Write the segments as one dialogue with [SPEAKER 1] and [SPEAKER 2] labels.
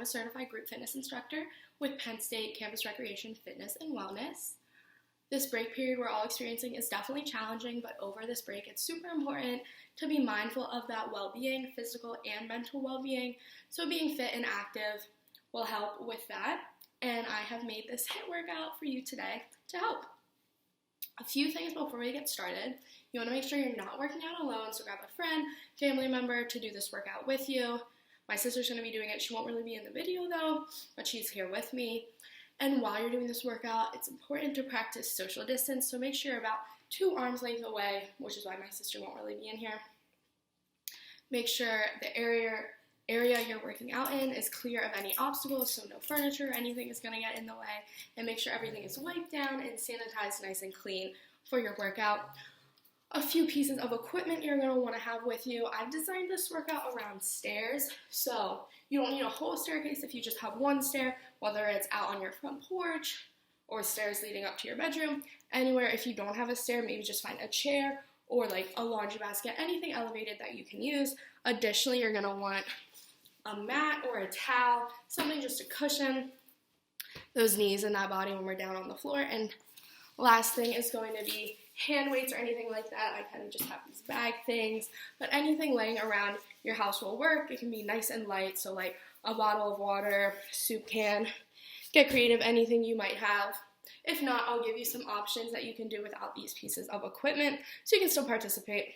[SPEAKER 1] a certified group fitness instructor with Penn State Campus Recreation Fitness and Wellness. This break period we're all experiencing is definitely challenging, but over this break, it's super important to be mindful of that well-being, physical and mental well-being. So being fit and active will help with that. And I have made this HIIT workout for you today to help. A few things before we get started. You want to make sure you're not working out alone, so grab a friend, family member to do this workout with you. My sister's going to be doing it. She won't really be in the video though, but she's here with me. And while you're doing this workout, it's important to practice social distance, so make sure you're about 2 arms length away, which is why my sister won't really be in here. Make sure the area you're working out in is clear of any obstacles, so no furniture or anything is going to get in the way, and make sure everything is wiped down and sanitized nice and clean for your workout. A few pieces of equipment you're going to want to have with you. I've designed this workout around stairs, so you don't need a whole staircase if you just have one stair, whether it's out on your front porch or stairs leading up to your bedroom. Anywhere, if you don't have a stair, maybe just find a chair or like a laundry basket, anything elevated that you can use. Additionally, you're going to want a mat or a towel, something just to cushion those knees and that body when we're down on the floor. And last thing is going to be hand weights or anything like that. I kind of just have these bag things, but anything laying around your house will work. It can be nice and light, so like a bottle of water, soup can. Get creative, anything you might have. If not, I'll give you some options that you can do without these pieces of equipment so you can still participate.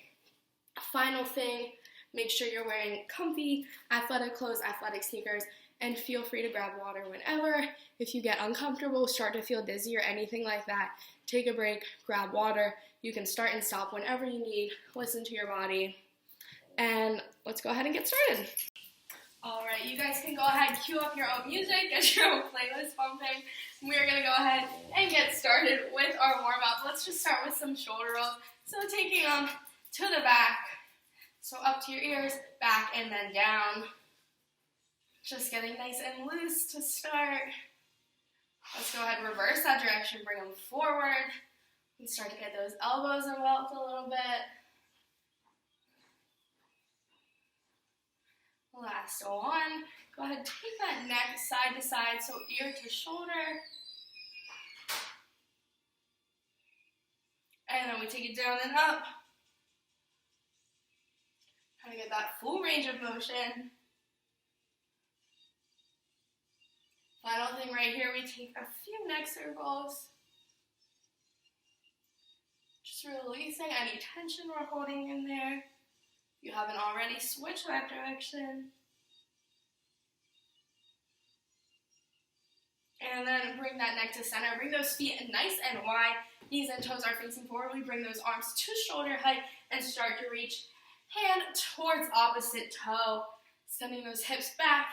[SPEAKER 1] Final thing, make sure you're wearing comfy athletic clothes, athletic sneakers, and feel free to grab water whenever. If you get uncomfortable, start to feel dizzy or anything like that, take a break, grab water. You can start and stop whenever you need. Listen to your body. And let's go ahead and get started. All right, you guys can go ahead, cue up your own music, get your own playlist bumping. We're going to go ahead and get started with our warm-up. Let's just start with some shoulder rolls. So taking them to the back, so up to your ears, back and then down. Just getting nice and loose to start. Let's go ahead and reverse that direction, bring them forward, and start to get those elbows involved a little bit. Last one. Go ahead, take that neck side to side, so ear to shoulder. And then we take it down and up. Trying to get that full range of motion. Final thing right here, we take a few neck circles. Just releasing any tension we're holding in there. If you haven't already, switch that direction. And then bring that neck to center. Bring those feet nice and wide. Knees and toes are facing forward. We bring those arms to shoulder height and start to reach hand towards opposite toe. Sending those hips back.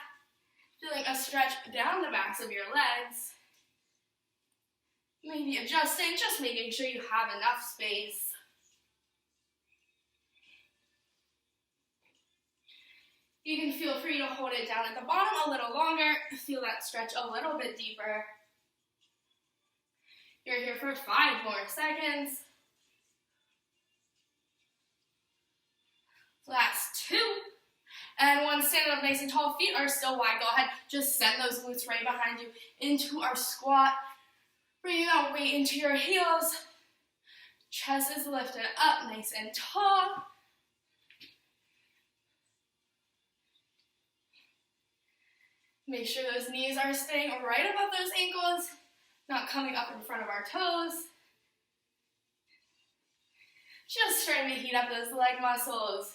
[SPEAKER 1] Feeling a stretch down the backs of your legs. Maybe adjusting, just making sure you have enough space. You can feel free to hold it down at the bottom a little longer. Feel that stretch a little bit deeper. You're here for 5 more seconds. Last 2. And once standing up nice and tall, feet are still wide. Go ahead, just send those glutes right behind you into our squat. Bringing that weight into your heels. Chest is lifted up nice and tall. Make sure those knees are staying right above those ankles, not coming up in front of our toes. Just trying to heat up those leg muscles.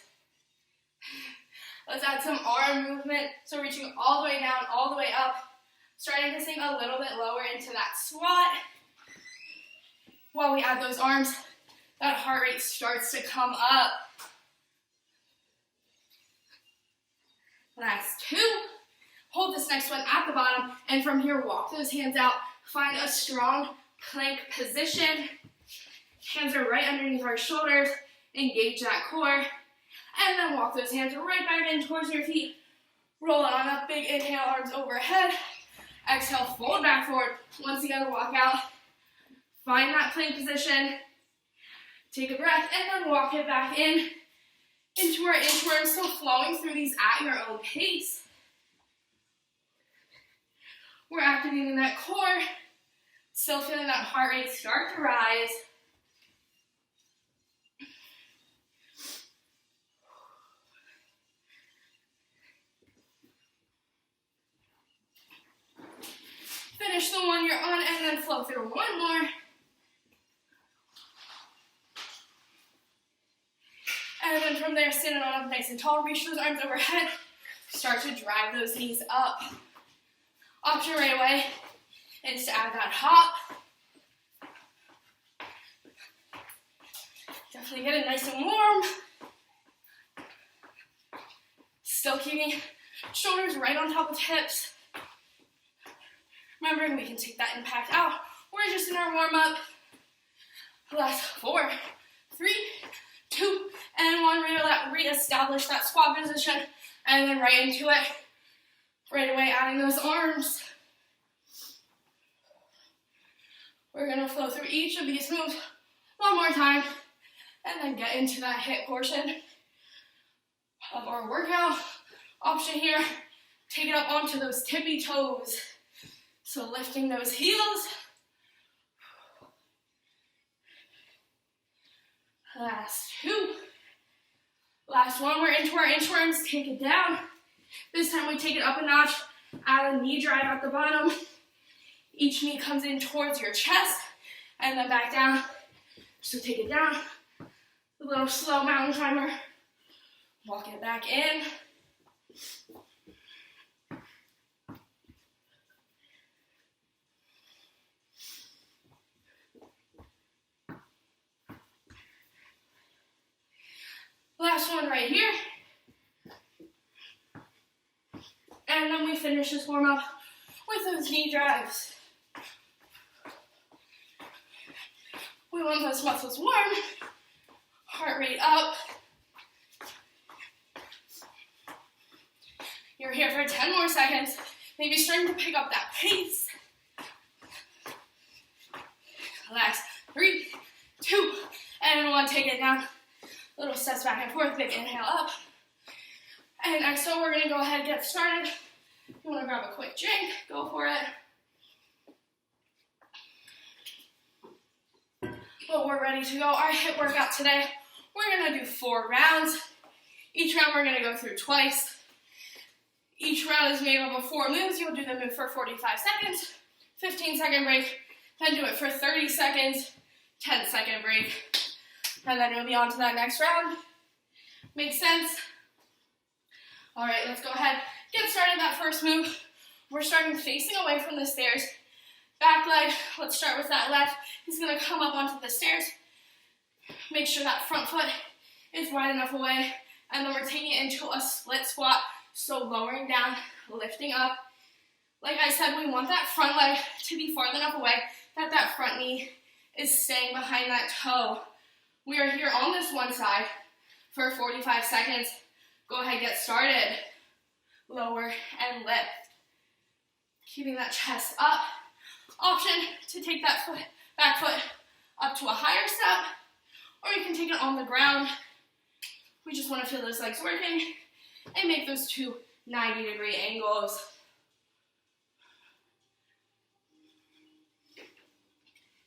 [SPEAKER 1] Let's add some arm movement. So reaching all the way down, all the way up. Starting to sink a little bit lower into that squat. While we add those arms, that heart rate starts to come up. Last 2. Hold this next one at the bottom, and from here, walk those hands out. Find a strong plank position. Hands are right underneath our shoulders. Engage that core. And then walk those hands right back in towards your feet. Roll it on up, big inhale, arms overhead. Exhale, fold back forward. Once again, walk out. Find that plank position. Take a breath, and then walk it back in into our inchworm. So flowing through these at your own pace. We're activating that core, still feeling that heart rate start to rise. Finish the one you're on and then flow through one more. And then from there, standing on up nice and tall, reach those arms overhead. Start to drive those knees up. Option right away is to add that hop. Definitely get it nice and warm. Still keeping shoulders right on top of hips. Remembering we can take that impact out. We're just in our warm-up. Last 4, 3, 2, and 1. Re-establish that squat position, and then right into it. Right away, adding those arms. We're gonna flow through each of these moves one more time, and then get into that HIIT portion of our workout. Option here, take it up onto those tippy toes. So lifting those heels. Last 2. Last 1, we're into our inchworms, take it down. This time we take it up a notch, add a knee drive at the bottom. Each knee comes in towards your chest, and then back down. So take it down, a little slow mountain climber. Walk it back in. Last one right here. And then we finish this warm up with those knee drives. We want those muscles warm, heart rate up. You're here for 10 more seconds. Maybe starting to pick up that pace. Relax. 3, 2, and 1. Take it down. Little steps back and forth, big inhale up. And next up, we're gonna go ahead and get started. If you wanna grab a quick drink, go for it. But we're ready to go. Our HIIT workout today, we're gonna do 4 rounds. Each round we're gonna go through twice. Each round is made up of 4 moves. You'll do the move for 45 seconds, 15-second break, then do it for 30 seconds, 10-second break. And then we'll be on to that next round. Make sense? All right, let's go ahead. Get started that first move. We're starting facing away from the stairs. Back leg, let's start with that left. He's gonna come up onto the stairs. Make sure that front foot is wide enough away. And then we're taking it into a split squat. So lowering down, lifting up. Like I said, we want that front leg to be far enough away that that front knee is staying behind that toe. We are here on this one side for 45 seconds. Go ahead, get started. Lower and lift. Keeping that chest up. Option to take that back foot up to a higher step, or you can take it on the ground. We just want to feel those legs working and make those 2 90-degree angles.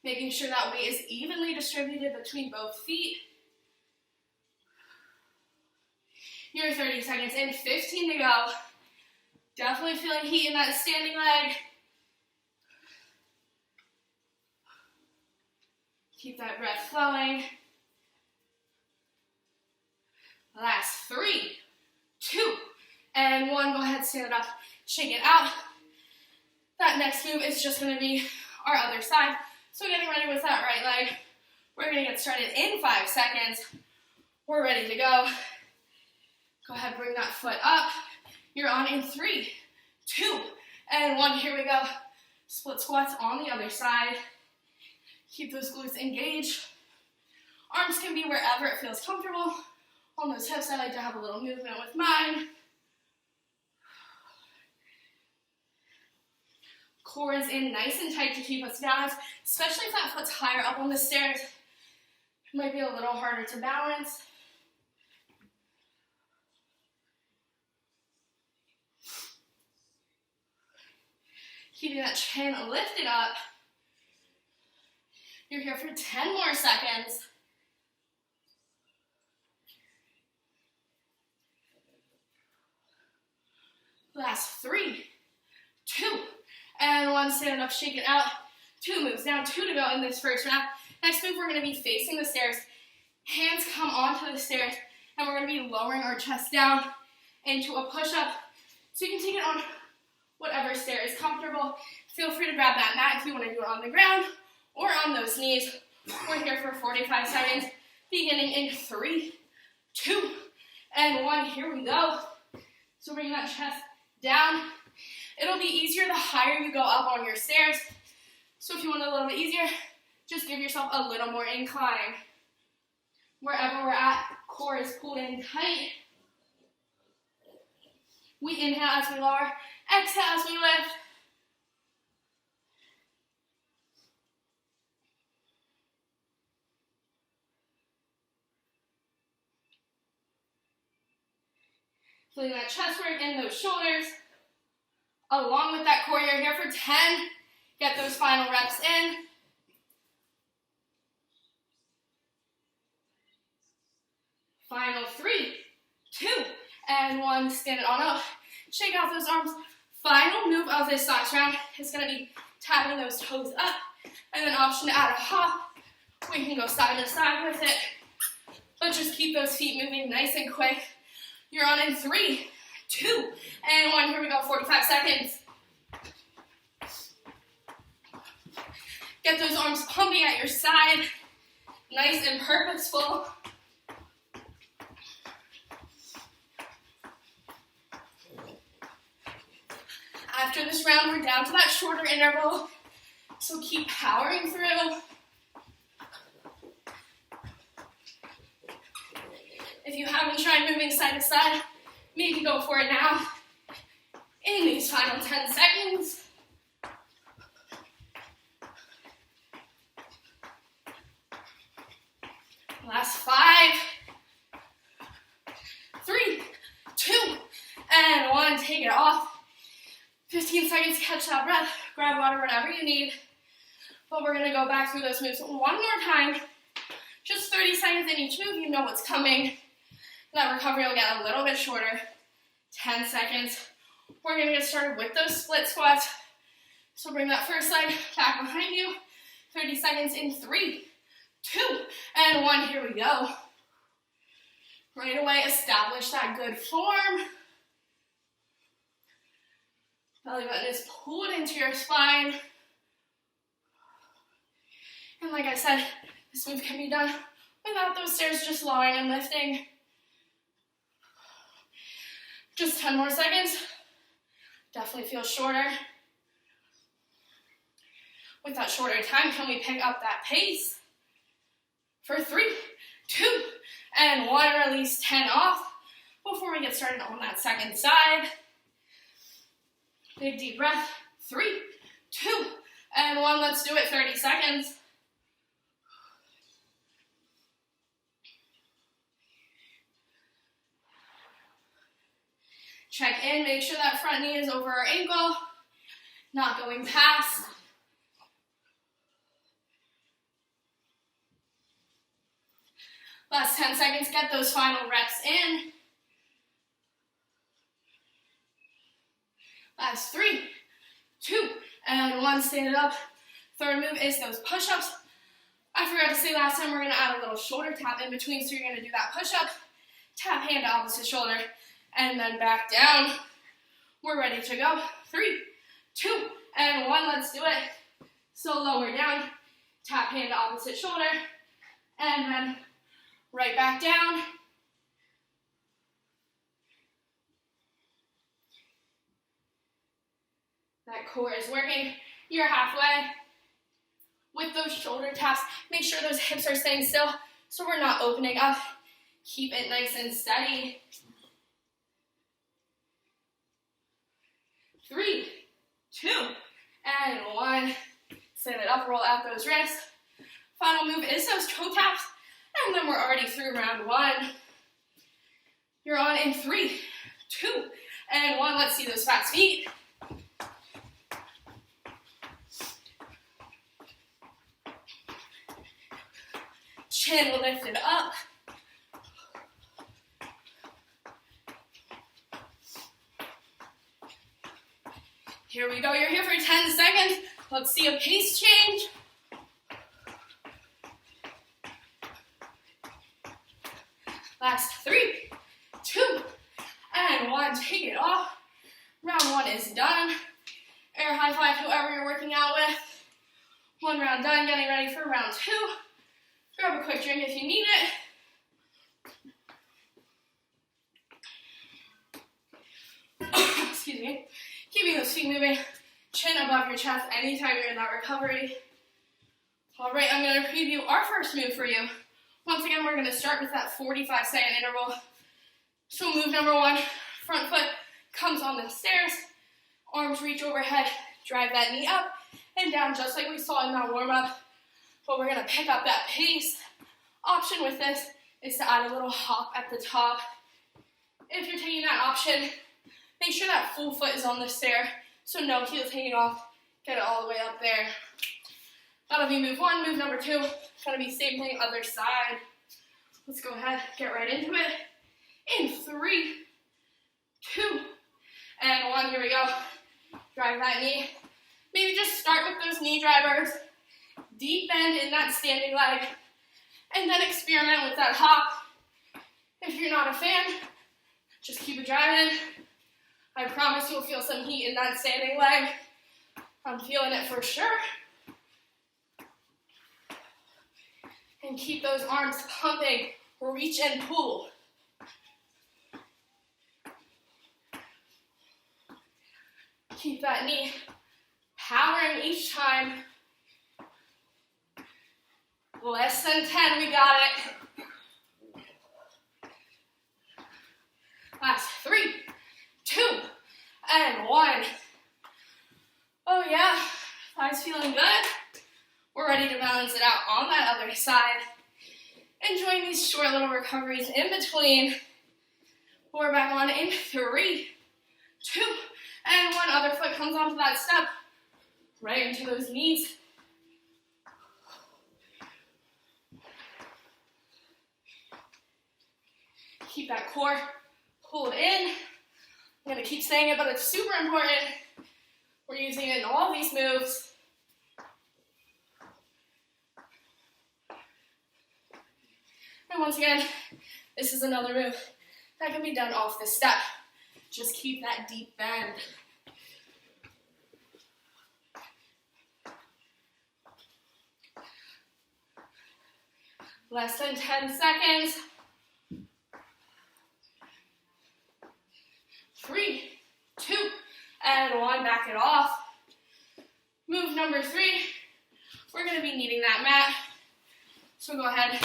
[SPEAKER 1] Making sure that weight is evenly distributed between both feet. You're 30 seconds in, 15 to go. Definitely feeling heat in that standing leg. Keep that breath flowing. Last 3, 2, and 1. Go ahead, stand it up, shake it out. That next move is just gonna be our other side. So getting ready with that right leg. We're gonna get started in 5 seconds. We're ready to go. Go ahead, bring that foot up. You're on in 3, 2, and 1. Here we go. Split squats on the other side. Keep those glutes engaged. Arms can be wherever it feels comfortable. On those hips, I like to have a little movement with mine. Core is in nice and tight to keep us balanced, especially if that foot's higher up on the stairs. It might be a little harder to balance. Keeping that chin lifted up. You're here for 10 more seconds. Last 3, 2, and 1. Stand up, shake it out. 2 moves down, 2 to go in this first round. Next move, we're going to be facing the stairs. Hands come onto the stairs, and we're going to be lowering our chest down into a push-up. So you can take it on whatever stair is comfortable. Feel free to grab that mat if you want to do it on the ground or on those knees. We're here for 45 seconds, beginning in 3, 2, and 1. Here we go. So bring that chest down. It'll be easier the higher you go up on your stairs. So if you want it a little bit easier, just give yourself a little more incline. Wherever we're at, core is pulled in tight. We inhale as we lower, exhale as we lift. Feeling that chest work in those shoulders. Along with that core, you're here for 10. Get those final reps in. Final 3, 2, and 1. Stand it on up. Shake out those arms. Final move of this last round is going to be tapping those toes up. And then option to add a hop. We can go side to side with it. But just keep those feet moving nice and quick. You're on in 3, 2, and 1. Here we go, 45 seconds. Get those arms pumping at your side. Nice and purposeful. After this round, we're down to that shorter interval. So keep powering through. If you haven't tried moving side to side, maybe go for it now. In these final 10 seconds. Last 5, 3, 2, and 1. Take it off. 15 seconds, catch that breath. Grab water, whatever you need. But we're going to go back through those moves one more time. Just 30 seconds in each move. You know what's coming. That recovery will get a little bit shorter. 10 seconds. We're going to get started with those split squats. So bring that first leg back behind you. 30 seconds in 3, 2, and 1. Here we go. Right away, establish that good form. Belly button is pulled into your spine. And like I said, this move can be done without those stairs, just lowering and lifting. Just 10 more seconds. Definitely feels shorter. With that shorter time, can we pick up that pace? For 3, 2, and 1. Release 10 off before we get started on that second side. Big deep breath. 3, 2, and 1. Let's do it. 30 seconds. Check in, make sure that front knee is over our ankle, not going past. Last 10 seconds, get those final reps in. Last 3, 2, and 1, stand it up. Third move is those push-ups. I forgot to say last time, we're gonna add a little shoulder tap in between, so you're gonna do that push-up, tap hand to opposite shoulder, and then back down. We're ready to go. 3, 2, and 1. Let's do it. So lower down, tap hand to opposite shoulder, and then right back down. That core is working. You're halfway. With those shoulder taps, make sure those hips are staying still so we're not opening up. Keep it nice and steady. 3, 2, and 1. Stand it up, roll out those wrists. Final move is those toe taps, and then we're already through round 1. You're on in 3, 2, and 1. Let's see those fast feet. Chin lifted up. Here we go. You're here for 10 seconds. Let's see a pace change. Last 3, 2, and 1. Take it off. Round 1 is done. Air high five whoever you're working out with. 1 round done. Getting ready for round 2. Grab a quick drink if you need it. Excuse me. Keeping those feet moving. Chin above your chest anytime you're in that recovery. All right, I'm going to preview our first move for you. Once again, we're going to start with that 45-second interval. So move number 1, front foot comes on the stairs, arms reach overhead, drive that knee up and down just like we saw in that warm-up. But we're going to pick up that pace. Option with this is to add a little hop at the top. If you're taking that option, make sure that full foot is on the stair, so no heels hanging off. Get it all the way up there. That'll be move 1. Move number 2, gonna be same thing, other side. Let's go ahead, get right into it. In 3, 2, and 1, here we go. Drive that knee. Maybe just start with those knee drivers. Deep bend in that standing leg. And then experiment with that hop. If you're not a fan, just keep it driving. I promise you'll feel some heat in that standing leg. I'm feeling it for sure. And keep those arms pumping. Reach and pull. Keep that knee powering each time. Less than 10, we got it. Last 3, 2, and 1. Oh yeah, thighs feeling good. We're ready to balance it out on that other side. Enjoying these short little recoveries in between. We're back on in 3, 2, and 1. Other foot comes onto that step. Right into those knees. Keep that core pulled in. I'm going to keep saying it, but it's super important. We're using it in all these moves. And once again, this is another move that can be done off the step. Just keep that deep bend. Less than 10 seconds. 3, 2, and 1. Back it off. Move number 3. We're going to be needing that mat. So go ahead.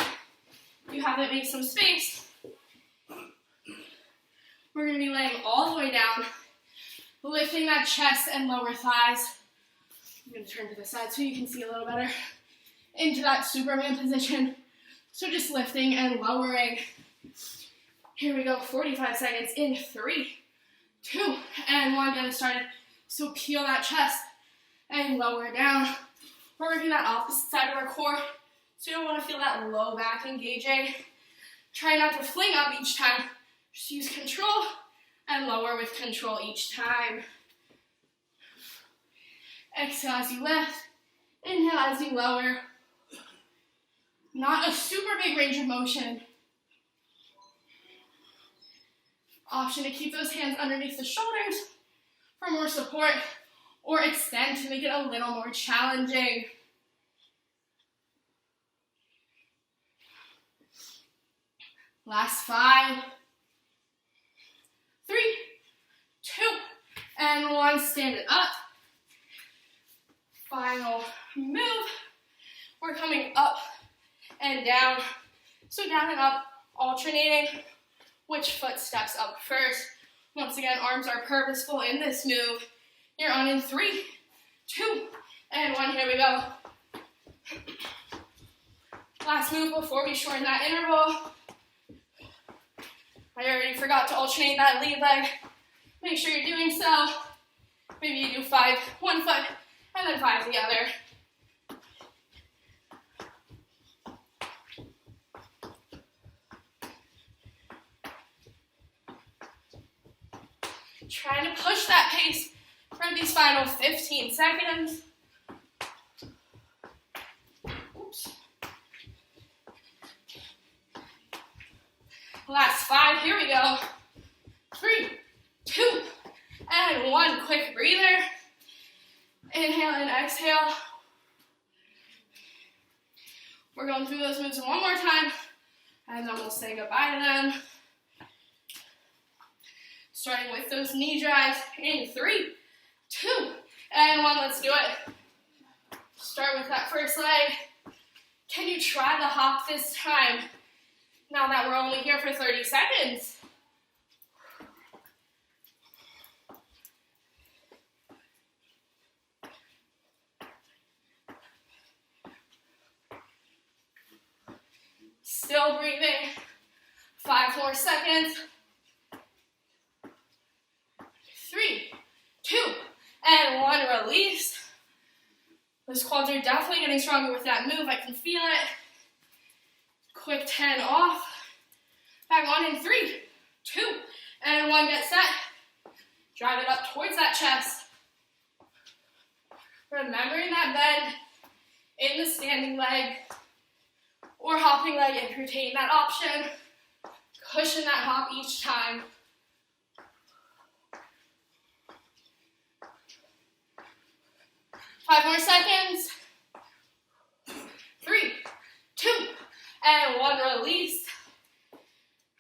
[SPEAKER 1] You have it, make some space. We're going to be laying all the way down, lifting that chest and lower thighs. I'm going to turn to the side so you can see a little better. Into that Superman position. So just lifting and lowering. Here we go, 45 seconds in 3, 2, and 1. Get it started. So peel that chest and lower down. We're working that opposite side of our core. So you don't want to feel that low back engaging. Try not to fling up each time. Just use control and lower with control each time. Exhale as you lift. Inhale as you lower. Not a super big range of motion. Option to keep those hands underneath the shoulders for more support, or extend to make it a little more challenging. Last 5, 3, 2, and 1. Stand it up. Final move. We're coming up and down. So down and up, alternating which foot steps up first. Once again, arms are purposeful in this move. You're on in 3, 2, and 1. Here we go. Last move before we shorten that interval. I already forgot to alternate that lead leg. Make sure you're doing so. Maybe you do 5, one foot, and then 5 the other. Trying to push that pace for these final 15 seconds. Oops. Last 5, here we go. 3, 2, and 1. Quick breather. Inhale and exhale. We're going through those moves one more time, and then we'll say goodbye to them. Starting with those knee drives in 3, 2, and 1. Let's do it. Start with that first leg. Can you try the hop this time? Now that we're only here for 30 seconds. Still breathing. 5 more seconds. 3, 2, and 1. Release. Those quads are definitely getting stronger with that move. I can feel it. Quick 10 off. Back on in 3, 2, and 1. Get set. Drive it up towards that chest. Remembering that bend in the standing leg or hopping leg if you're taking that option. Cushion that hop each time. 5 more seconds. 3, 2, and 1. Release.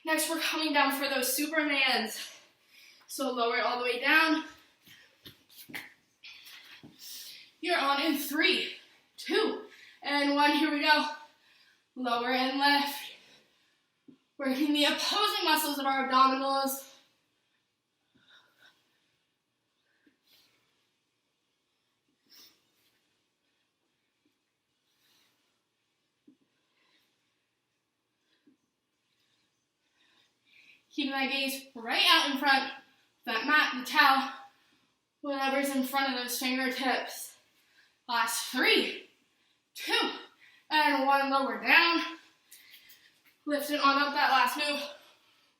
[SPEAKER 1] Next, we're coming down for those Supermans. So lower it all the way down. You're on in 3, 2, and 1. Here we go. Lower and left. Working the opposing muscles of our abdominals. Keeping that gaze right out in front, that mat, the towel, whatever's in front of those fingertips. Last 3, 2, and 1. Lower down. Lifting on up that last move.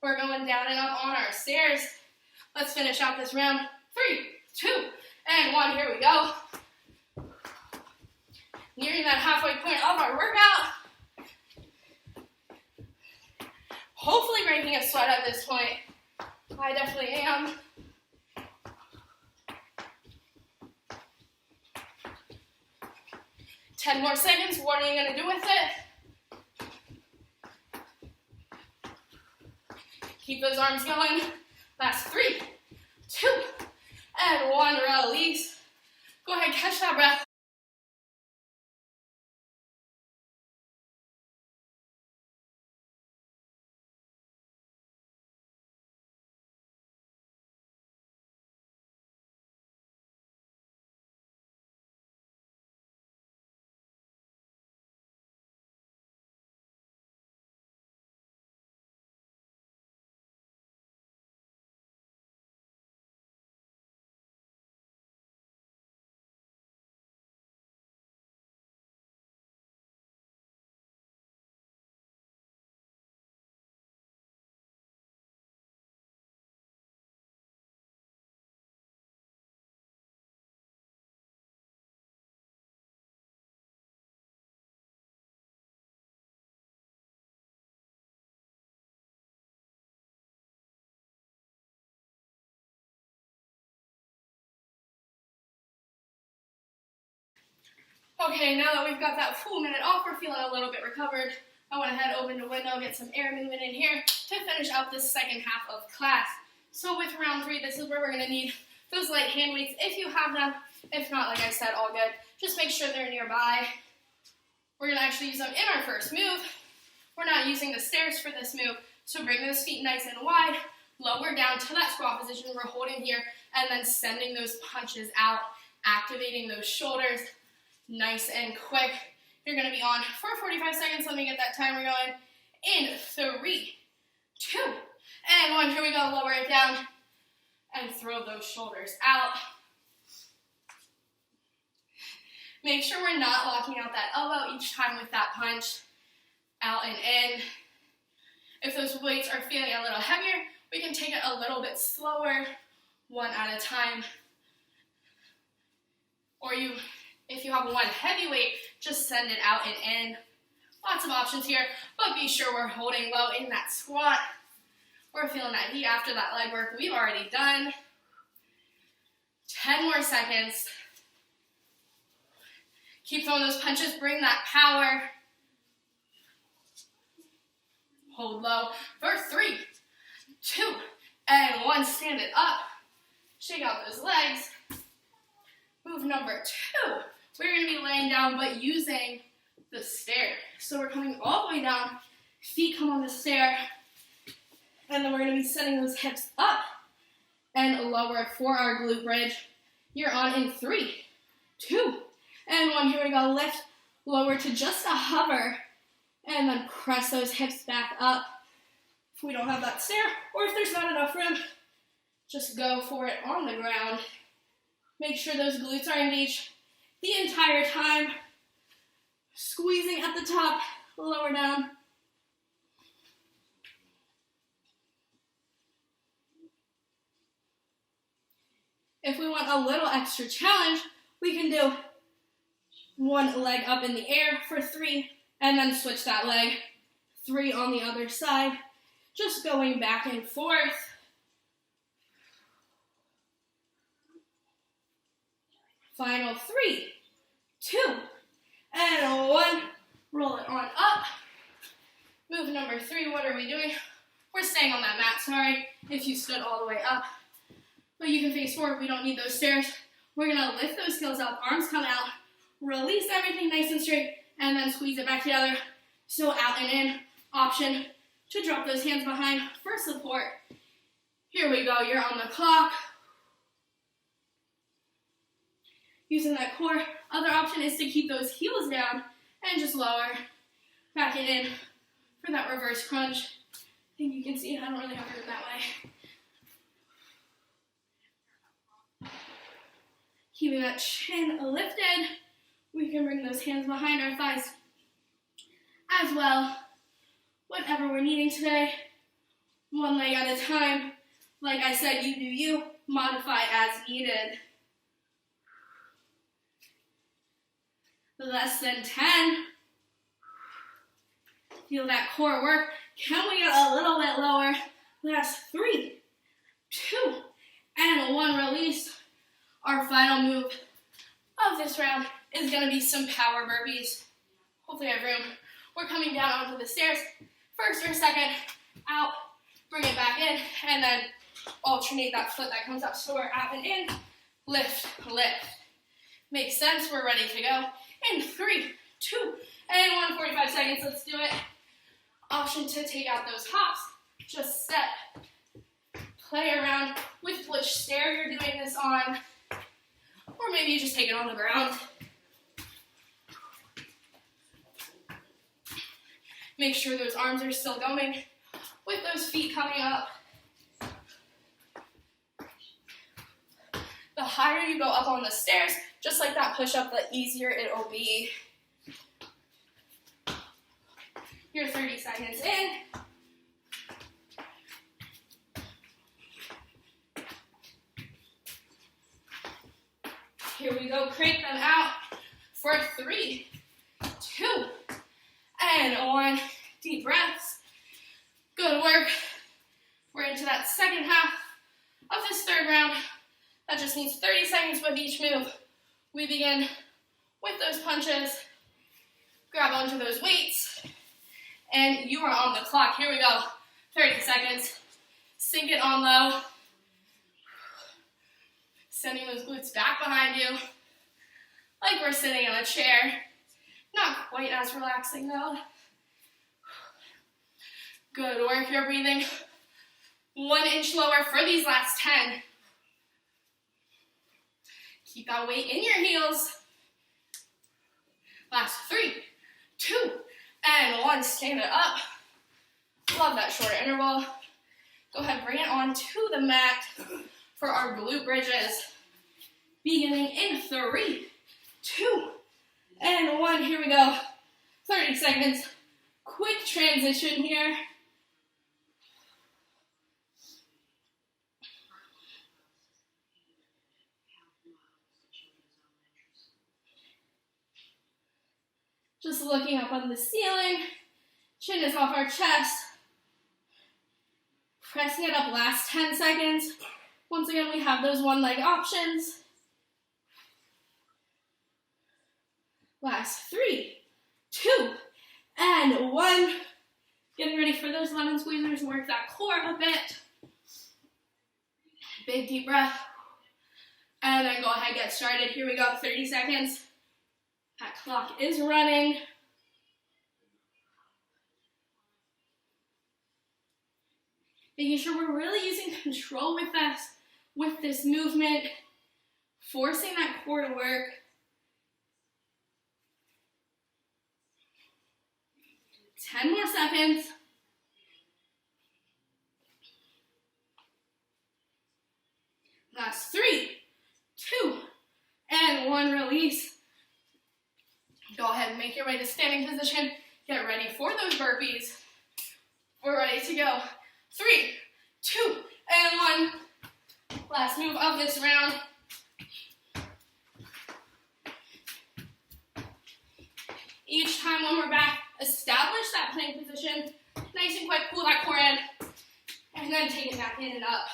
[SPEAKER 1] We're going down and up on our stairs. Let's finish out this round. 3, 2, and 1. Here we go. Nearing that halfway point of our workout. Hopefully breaking a sweat at this point. I definitely am. Ten more seconds. What are you going to do with it? Keep those arms going. Last 3, 2, and 1. Release. Go ahead, catch that breath. Okay, now that we've got that full minute off, we're feeling a little bit recovered. I went ahead, opened a window, get some air movement in here to finish out this second half of class. So with round 3, this is where we're going to need those light hand weights if you have them. If not, like I said, all good. Just make sure they're nearby. We're going to actually use them in our first move. We're not using the stairs for this move, so bring those feet nice and wide, lower down to that squat position we're holding here, and then sending those punches out, activating those shoulders. Nice and quick. You're going to be on for 45 seconds. Let me get that timer going. In 3, 2, and 1. Here we go. Lower it down and throw those shoulders out. Make sure we're not locking out that elbow each time with that punch. Out and in. If those weights are feeling a little heavier, we can take it a little bit slower. one at a time. Or if you have one heavy weight, just send it out and in. Lots of options here, but be sure we're holding low in that squat. We're feeling that heat after that leg work we've already done. 10 more seconds. Keep throwing those punches, bring that power. Hold low for 3, 2, and 1. Stand it up. Shake out those legs. Move number 2. We're going to be laying down, but using the stair. So we're coming all the way down. Feet come on the stair. And then we're going to be setting those hips up and lower for our glute bridge. You're on in 3, 2, and 1. Here we go. Lift, lower to just a hover. And then press those hips back up. If we don't have that stair, or if there's not enough room, just go for it on the ground. Make sure those glutes are engaged the entire time. Squeezing at the top, lower down. If we want a little extra challenge, we can do one leg up in the air for 3, and then switch that leg. 3 on the other side. Just going back and forth. Final 3, 2, and 1. Roll it on up. Move number 3, what are we doing? We're staying on that mat, sorry, if you stood all the way up. But you can face forward, we don't need those stairs. We're gonna lift those heels up, arms come out, release everything nice and straight, and then squeeze it back together. So out and in, option to drop those hands behind for support. Here we go, you're on the clock. Using that core. Other option is to keep those heels down and just lower. Back it in for that reverse crunch. I think you can see it, I don't really have room that way. Keeping that chin lifted. We can bring those hands behind our thighs as well. Whatever we're needing today. One leg at a time. Like I said, you do you. Modify as needed. Less than 10. Feel that core work. Can we get a little bit lower? Last 3, 2, and 1. Release. Our final move of this round is going to be some power burpees. Hopefully I have room. We're coming down onto the stairs. First or second, out, bring it back in, and then alternate that foot that comes up. So we're out and in, lift, lift. Makes sense, we're ready to go. In 3, 2, and 1, 45 seconds, let's do it. Option to take out those hops, just step. Play around with which stair you're doing this on, or maybe you just take it on the ground. Make sure those arms are still going with those feet coming up. The higher you go up on the stairs, just like that push-up, the easier it will be. You're 30 seconds in. Here we go, crank them out for 3, 2, and 1. Deep breaths. Good work. We're into that second half of this third round. That just needs 30 seconds with each move. We begin with those punches. Grab onto those weights. And you are on the clock. Here we go. 30 seconds. Sink it on low. Sending those glutes back behind you. Like we're sitting in a chair. Not quite as relaxing though. Good work. You're breathing 1 inch lower for these last 10. Keep that weight in your heels. Last 3, 2, and 1. Stand it up. Love that short interval. Go ahead, bring it on to the mat for our glute bridges. Beginning in 3, 2, and 1. Here we go. 30 seconds. Quick transition here. looking up on the ceiling. Chin is off our chest. Pressing it up last 10 seconds. Once again, we have those one leg options. Last 3, 2, and 1. Getting ready for those lemon squeezers. Work that core a bit. Big deep breath. And then go ahead, get started. Here we go, 30 seconds. That clock is running. Making sure we're really using control with this movement. Forcing that core to work. 10 more seconds. Last 3, 2, and 1. Release. Go ahead and make your way to standing position. Get ready for those burpees. We're ready to go. 3, 2, and 1. Last move of this round. Each time when we're back, establish that plank position. Nice and quick, pull that core in. And then take it back in and up.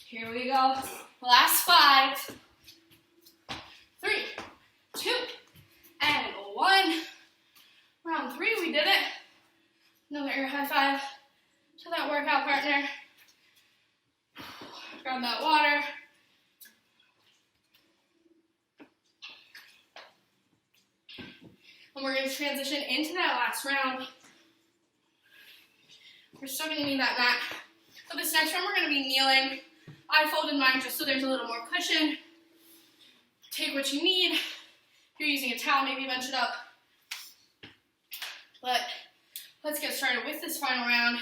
[SPEAKER 1] Here we go. Last 5, 3, 2, and 1. Round 3, we did it. Another air high five to that workout partner. Grab that water. And we're going to transition into that last round. We're still going to need that mat. So this next round, we're going to be kneeling. I folded mine just so there's a little more cushion. Take what you need. If you're using a towel, maybe bench it up. But let's get started with this final round.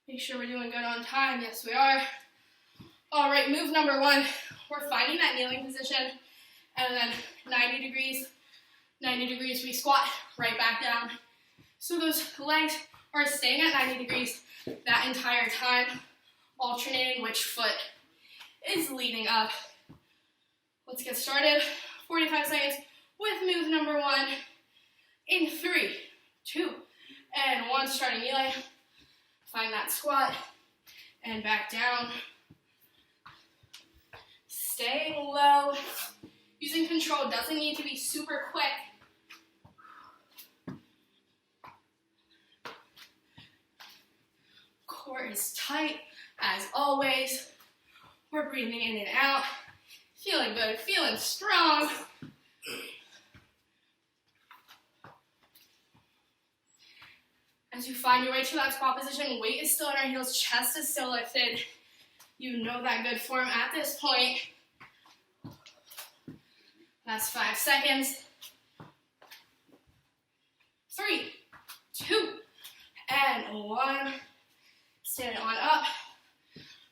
[SPEAKER 1] Make sure we're doing good on time. Yes, we are. All right, move number 1. We're finding that kneeling position. And then 90 degrees, we squat right back down. So those legs are staying at 90 degrees that entire time, alternating which foot is leading up. Let's get started. 45 seconds with move number 1 in 3, 2, and 1. Starting kneeling. Find that squat and back down. Staying low. Using control doesn't need to be super quick. Core is tight as always. We're breathing in and out. Feeling good, feeling strong. As you find your way to that squat position, weight is still in our heels, chest is still lifted. You know that good form at this point. Last 5 seconds. 3, 2, and 1. Stand on up.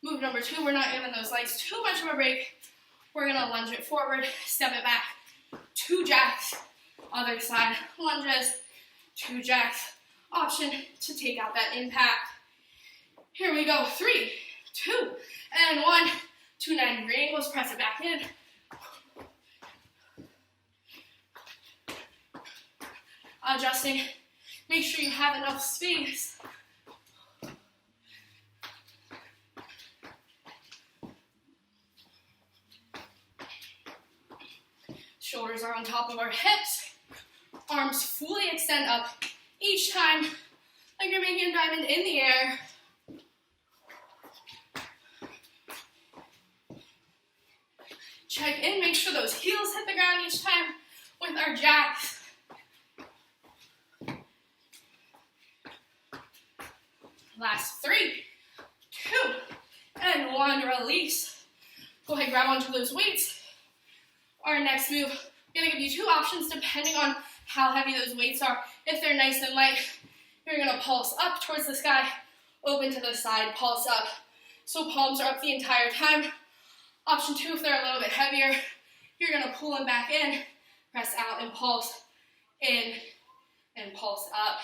[SPEAKER 1] Move number 2, we're not giving those legs too much of a break. We're gonna lunge it forward, step it back. 2 jacks, other side lunges, 2 jacks. Option to take out that impact. Here we go, 3, 2, and 1. 2 90-degree angles, press it back in. Adjusting, make sure you have enough space. Shoulders are on top of our hips. Arms fully extend up each time, like you're making a diamond in the air. Check in, make sure those heels hit the ground each time with our jacks. Last 3, 2, and 1. Release. Go ahead, grab onto those weights. Our next move, I'm gonna give you 2 options depending on how heavy those weights are. If they're nice and light, you're gonna pulse up towards the sky, open to the side, pulse up. So palms are up the entire time. Option 2, if they're a little bit heavier, you're gonna pull them back in, press out and pulse in and pulse up.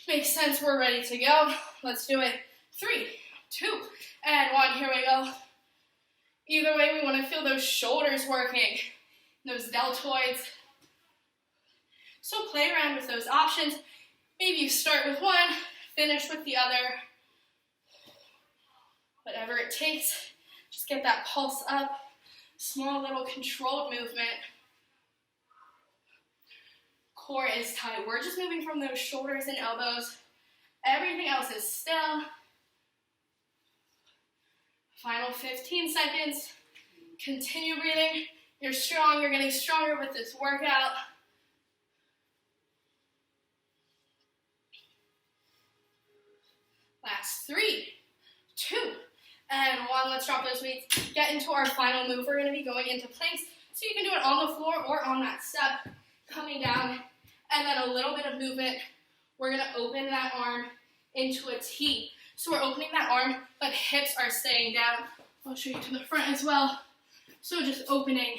[SPEAKER 1] Makes sense, we're ready to go. Let's do it. 3, 2, and 1. Here we go. Either way, we want to feel those shoulders working, those deltoids. So play around with those options. Maybe you start with one, finish with the other. Whatever it takes, just get that pulse up. Small little controlled movement. Core is tight. We're just moving from those shoulders and elbows. Everything else is still. Final 15 seconds. Continue breathing. You're strong. You're getting stronger with this workout. Last 3, 2, and 1. Let's drop those weights. Get into our final move. We're going to be going into planks. So you can do it on the floor or on that step. Coming down. And then a little bit of movement. We're going to open that arm into a T. So we're opening that arm, but hips are staying down. I'll show you to the front as well. So just opening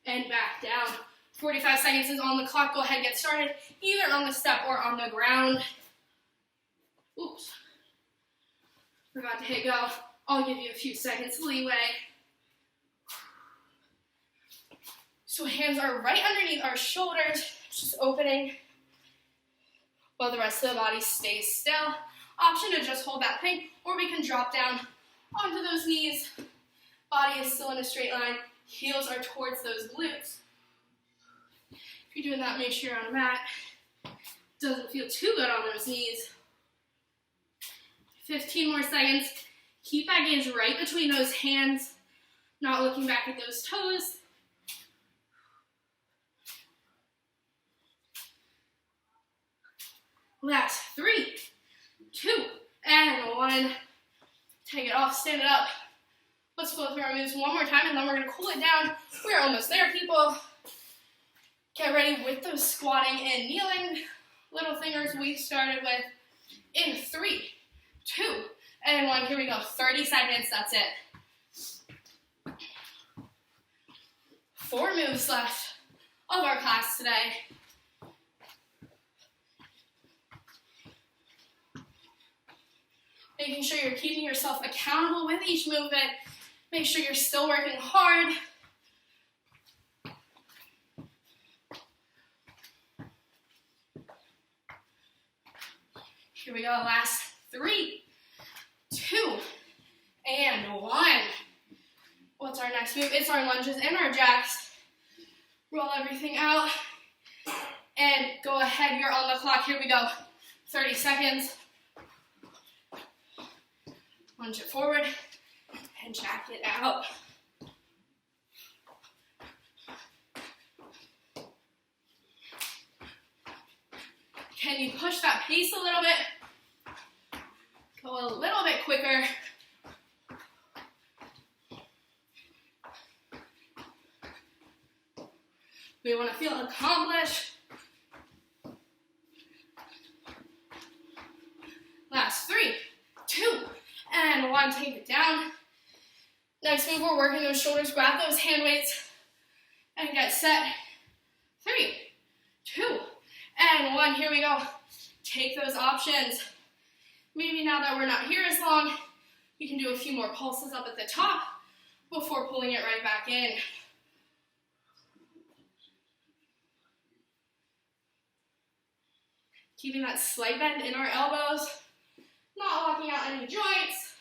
[SPEAKER 1] and back down. 45 seconds is on the clock. Go ahead, get started. Either on the step or on the ground. Oops. Forgot to hit go. I'll give you a few seconds leeway. So hands are right underneath our shoulders, just opening while the rest of the body stays still. Option to just hold that plank, or we can drop down onto those knees. Body is still in a straight line. Heels are towards those glutes. If you're doing that, make sure you're on a mat. Doesn't feel too good on those knees. 15 more seconds. Keep that gaze right between those hands, not looking back at those toes. Last 3, 2, and 1. Take it off, stand it up. Let's flow through our moves one more time, and then we're going to cool it down. We're almost there, people. Get ready with those squatting and kneeling little fingers we started with. In 3, 2, and 1. Here we go. 30 seconds. That's it. 4 moves left of our class today. Making sure you're keeping yourself accountable with each movement. Make sure you're still working hard. Here we go. Last 3, 2, and 1. What's our next move? It's our lunges and our jacks. Roll everything out. And go ahead. You're on the clock. Here we go. 30 seconds. Lunge it forward and jack it out. Can you push that pace a little bit? Go a little bit quicker. We want to feel accomplished. Last 3, 2, and 1. Take it down. Next move, we're working those shoulders. Grab those hand weights and get set. 3, 2, and 1. Here we go. Take those options. Maybe now that we're not here as long, you can do a few more pulses up at the top before pulling it right back in. Keeping that slight bend in our elbows, not locking out any joints.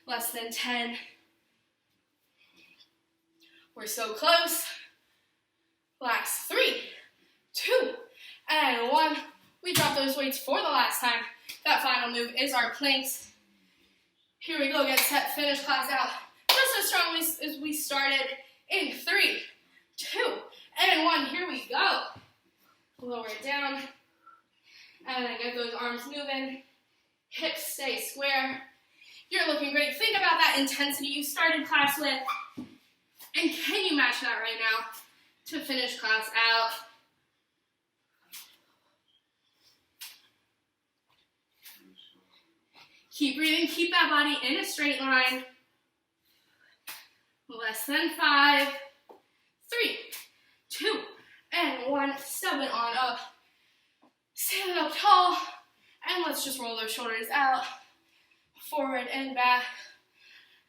[SPEAKER 1] Less than 10. We're so close. Last 3, 2, and 1. We drop those weights for the last time. That final move is our planks. Here we go, get set, finish class out. Just as strongly as we started. In 3, 2, and 1. Here we go. Lower it down. And then get those arms moving. Hips stay square. You're looking great. Think about that intensity you started class with. And can you match that right now to finish class out? Keep breathing. Keep that body in a straight line. Less than 5, 3, 2, and 1. Step it on up. Stand up tall And let's just roll those shoulders out, forward and back,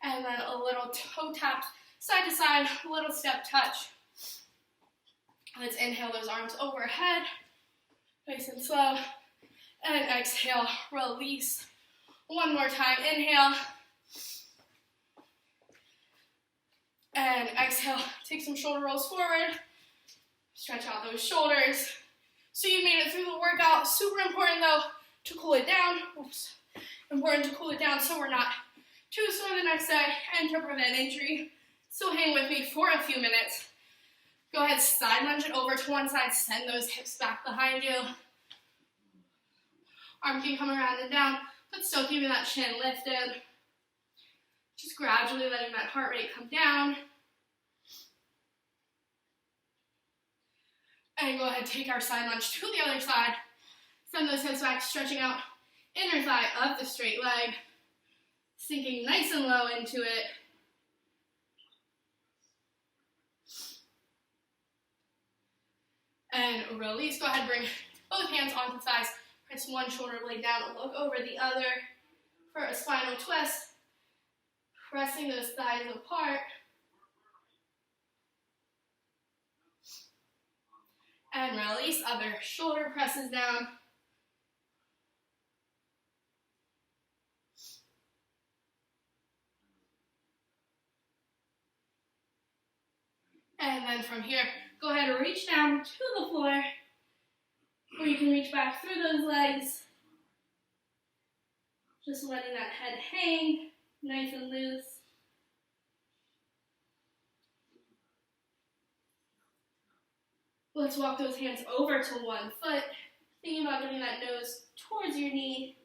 [SPEAKER 1] and then a little toe tap, side to side, little step touch. Let's inhale those arms overhead, nice and slow, and exhale, release. One more time, inhale, and exhale, take some shoulder rolls forward, stretch out those shoulders. So you made it through the workout. Super important though to cool it down. Oops. Important to cool it down so we're not too sore the next day and to prevent injury. So hang with me for a few minutes. Go ahead, side lunge it over to one side, send those hips back behind you. Arm can come around and down, but still keeping that chin lifted. Just gradually letting that heart rate come down. And go ahead, take our side lunge to the other side. Send those hips back, stretching out inner thigh of the straight leg. Sinking nice and low into it. And release. Go ahead, bring both hands onto the thighs. Press one shoulder blade down, look over the other for a spinal twist. Pressing those thighs apart. And release, other shoulder presses down. And then from here, go ahead and reach down to the floor, or you can reach back through those legs. Just letting that head hang, nice and loose. Let's walk those hands over to one foot, thinking about getting that nose towards your knee.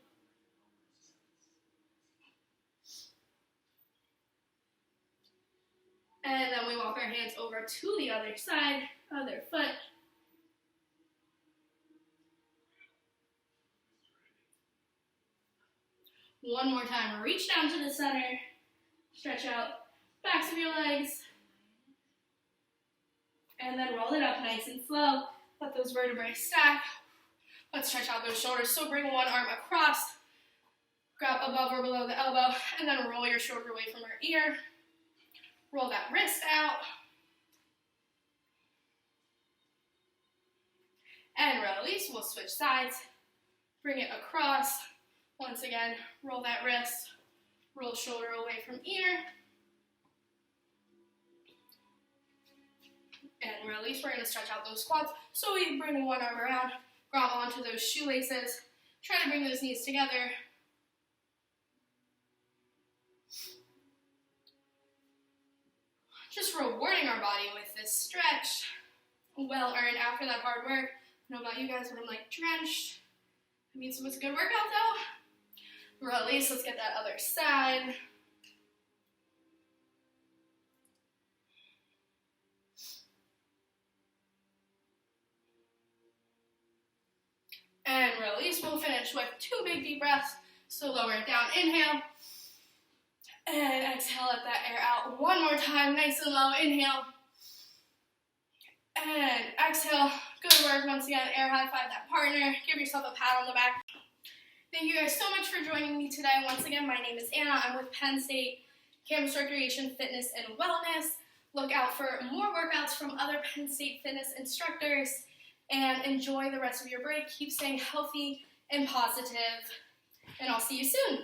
[SPEAKER 1] And then we walk our hands over to the other side, other foot. One more time, reach down to the center, stretch out backs of your legs, and then roll it up nice and slow. Let those vertebrae stack. Let's stretch out those shoulders. So bring one arm across, grab above or below the elbow, and then roll your shoulder away from your ear. Roll that wrist out. And release. We'll switch sides. Bring it across. Once again, roll that wrist. Roll shoulder away from ear. And release. We're going to stretch out those quads. So we bring one arm around, grab onto those shoelaces. Try to bring those knees together. Just rewarding our body with this stretch. Well earned after that hard work. I don't know about you guys, but I'm like drenched. It means it was a good workout though. Release, let's get that other side. And release, we'll finish with 2 big deep breaths. So lower it down, inhale. And exhale, let that air out. One more time, nice and low, inhale. And exhale, good work. Once again, air high five that partner. Give yourself a pat on the back. Thank you guys so much for joining me today. Once again, my name is Anna. I'm with Penn State Campus Recreation, Fitness, and Wellness. Look out for more workouts from other Penn State fitness instructors. And enjoy the rest of your break. Keep staying healthy and positive. And I'll see you soon.